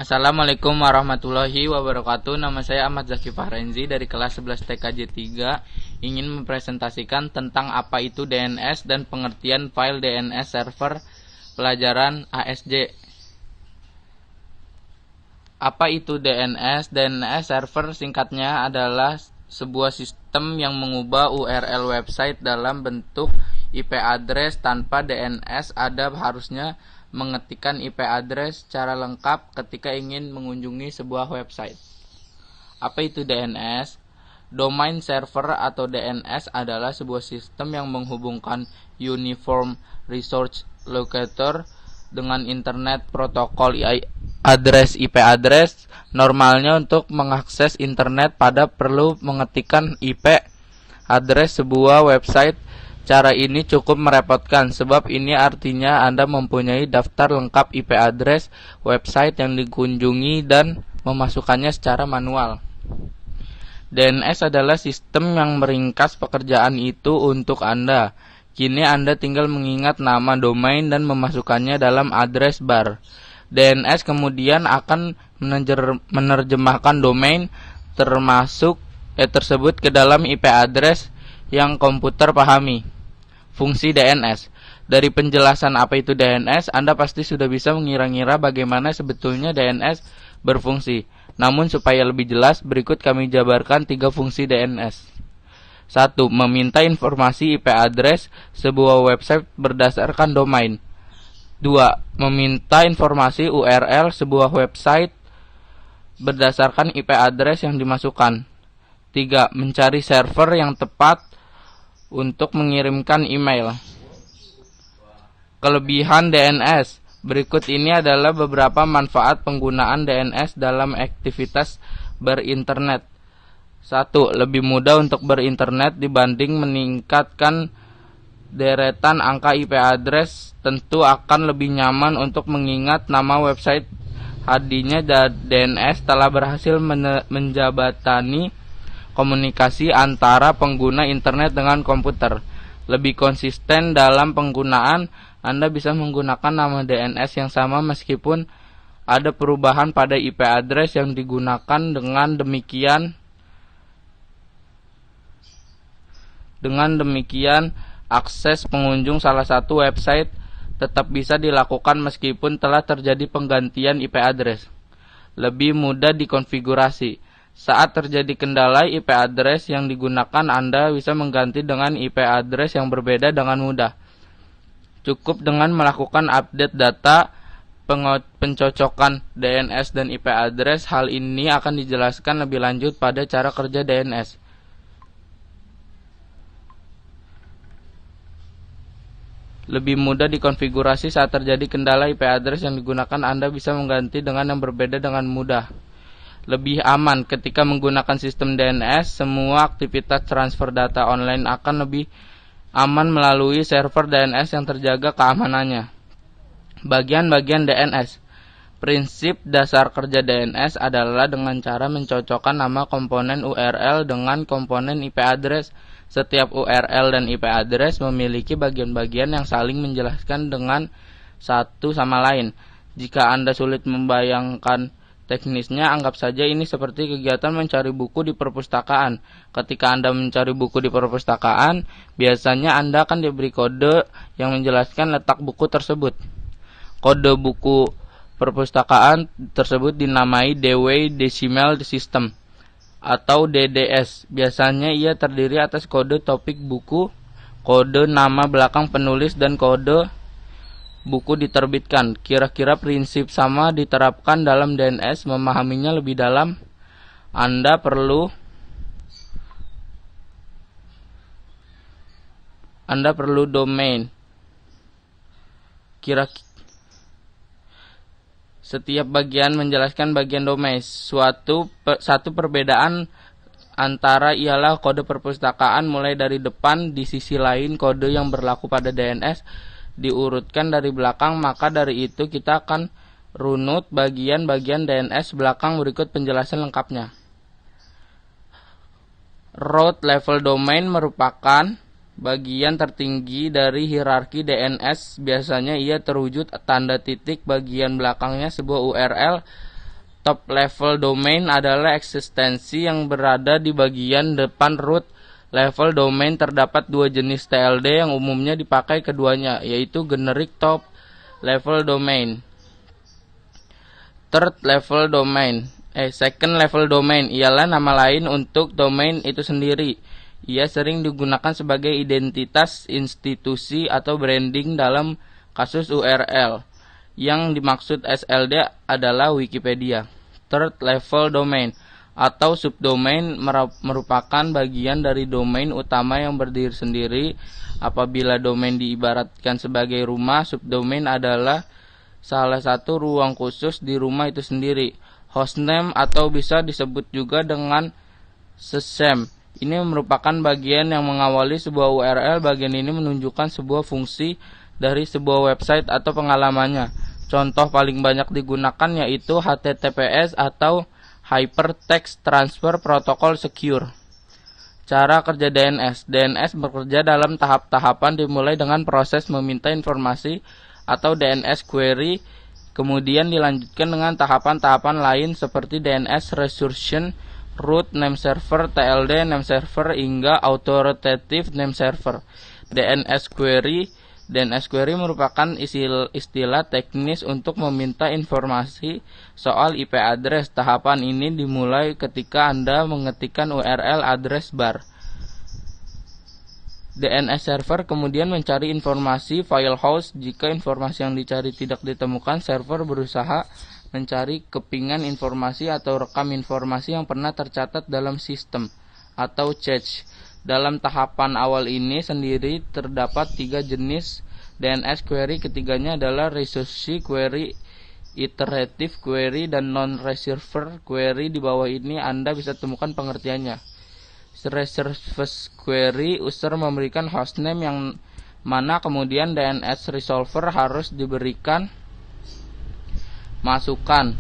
Assalamualaikum warahmatullahi wabarakatuh. Nama saya Ahmad Zaki Fahrenzi dari kelas 11 TKJ 3. Ingin mempresentasikan tentang apa itu DNS dan pengertian file DNS server pelajaran ASJ. Apa itu DNS? DNS server singkatnya adalah sebuah sistem yang mengubah URL website dalam bentuk IP address. Tanpa DNS Anda harusnya mengetikkan IP address secara lengkap ketika ingin mengunjungi sebuah website. Apa itu DNS? Domain server atau DNS adalah sebuah sistem yang menghubungkan Uniform Resource Locator dengan Internet Protocol address IP address. Normalnya untuk mengakses internet pada perlu mengetikkan IP address sebuah website. Cara ini cukup merepotkan, sebab ini artinya Anda mempunyai daftar lengkap IP address website yang dikunjungi dan memasukkannya secara manual. DNS adalah sistem yang meringkas pekerjaan itu untuk Anda. Kini Anda tinggal mengingat nama domain dan memasukkannya dalam address bar. DNS kemudian akan menerjemahkan domain tersebut ke dalam IP address yang komputer pahami. Fungsi DNS. Dari penjelasan apa itu DNS, Anda pasti sudah bisa mengira-ngira bagaimana sebetulnya DNS berfungsi. Namun supaya lebih jelas, berikut kami jabarkan 3 fungsi DNS. 1. Meminta informasi IP address sebuah website berdasarkan domain. 2. Meminta informasi URL sebuah website berdasarkan IP address yang dimasukkan. 3. Mencari server yang tepat untuk mengirimkan email. Kelebihan DNS. Berikut ini adalah beberapa manfaat penggunaan DNS dalam aktivitas berinternet. 1. Lebih mudah untuk berinternet dibanding meningkatkan deretan angka IP address. Tentu akan lebih nyaman untuk mengingat nama website. Hadinya DNS telah berhasil menjabatani komunikasi antara pengguna internet dengan komputer. Lebih konsisten dalam penggunaan, Anda bisa menggunakan nama DNS yang sama meskipun ada perubahan pada IP address yang digunakan. Dengan demikian, akses pengunjung salah satu website tetap bisa dilakukan meskipun telah terjadi penggantian IP address. Lebih mudah dikonfigurasi. Saat terjadi kendala IP address yang digunakan, Anda bisa mengganti dengan IP address yang berbeda dengan mudah. Cukup dengan melakukan update data pencocokan DNS dan IP address. Hal ini akan dijelaskan lebih lanjut pada cara kerja DNS. Lebih mudah dikonfigurasi. Saat terjadi kendala IP address yang digunakan, Anda bisa mengganti dengan yang berbeda dengan mudah. Lebih aman. Ketika menggunakan sistem DNS, semua aktivitas transfer data online akan lebih aman melalui server DNS yang terjaga keamanannya. Bagian-bagian DNS. Prinsip dasar kerja DNS adalah dengan cara mencocokkan nama komponen URL dengan komponen IP address. Setiap URL dan IP address memiliki bagian-bagian yang saling menjelaskan dengan satu sama lain. Jika Anda sulit membayangkan teknisnya, anggap saja ini seperti kegiatan mencari buku di perpustakaan. Ketika Anda mencari buku di perpustakaan, biasanya Anda akan diberi kode yang menjelaskan letak buku tersebut. Kode buku perpustakaan tersebut dinamai Dewey Decimal System atau DDS. Biasanya ia terdiri atas kode topik buku, kode nama belakang penulis, dan kode buku diterbitkan. Kira-kira prinsip sama diterapkan dalam DNS. Memahaminya lebih dalam, Anda perlu domain. Setiap bagian menjelaskan bagian domain. Satu perbedaan antara ialah kode perpustakaan mulai dari depan. Di sisi lain, kode yang berlaku pada DNS diurutkan dari belakang. Maka dari itu kita akan runut bagian-bagian DNS belakang. Berikut penjelasan lengkapnya. Root level domain merupakan bagian tertinggi dari hierarki DNS. Biasanya ia terwujud tanda titik bagian belakangnya sebuah URL Top level domain adalah eksistensi yang berada di bagian depan root level domain. Terdapat dua jenis TLD yang umumnya dipakai keduanya, yaitu generic top level domain. Second level domain ialah nama lain untuk domain itu sendiri. Ia sering digunakan sebagai identitas institusi atau branding dalam kasus URL. Yang dimaksud SLD adalah Wikipedia. Third level domain atau subdomain merupakan bagian dari domain utama yang berdiri sendiri. Apabila domain diibaratkan sebagai rumah, subdomain adalah salah satu ruang khusus di rumah itu sendiri. Hostname atau bisa disebut juga dengan sesame. Ini merupakan bagian yang mengawali sebuah URL. Bagian ini menunjukkan sebuah fungsi dari sebuah website atau pengalamannya. Contoh paling banyak digunakan yaitu HTTPS atau Hypertext Transfer Protocol Secure. Cara kerja DNS. DNS bekerja dalam tahap-tahapan, dimulai dengan proses meminta informasi atau DNS query, kemudian dilanjutkan dengan tahapan-tahapan lain seperti DNS Resurrection, Root Name Server, TLD Name Server, hingga Authoritative Name Server. DNS query merupakan istilah teknis untuk meminta informasi soal IP address. Tahapan ini dimulai ketika Anda mengetikkan URL address bar. DNS server kemudian mencari informasi file host. Jika informasi yang dicari tidak ditemukan, server berusaha mencari kepingan informasi atau rekam informasi yang pernah tercatat dalam sistem atau cache. Dalam tahapan awal ini sendiri terdapat tiga jenis DNS query. Ketiganya adalah recursive query, iterative query, dan non-recursive query. Di bawah ini Anda bisa temukan pengertiannya. Recursive query, user memberikan hostname yang mana kemudian DNS resolver harus diberikan masukan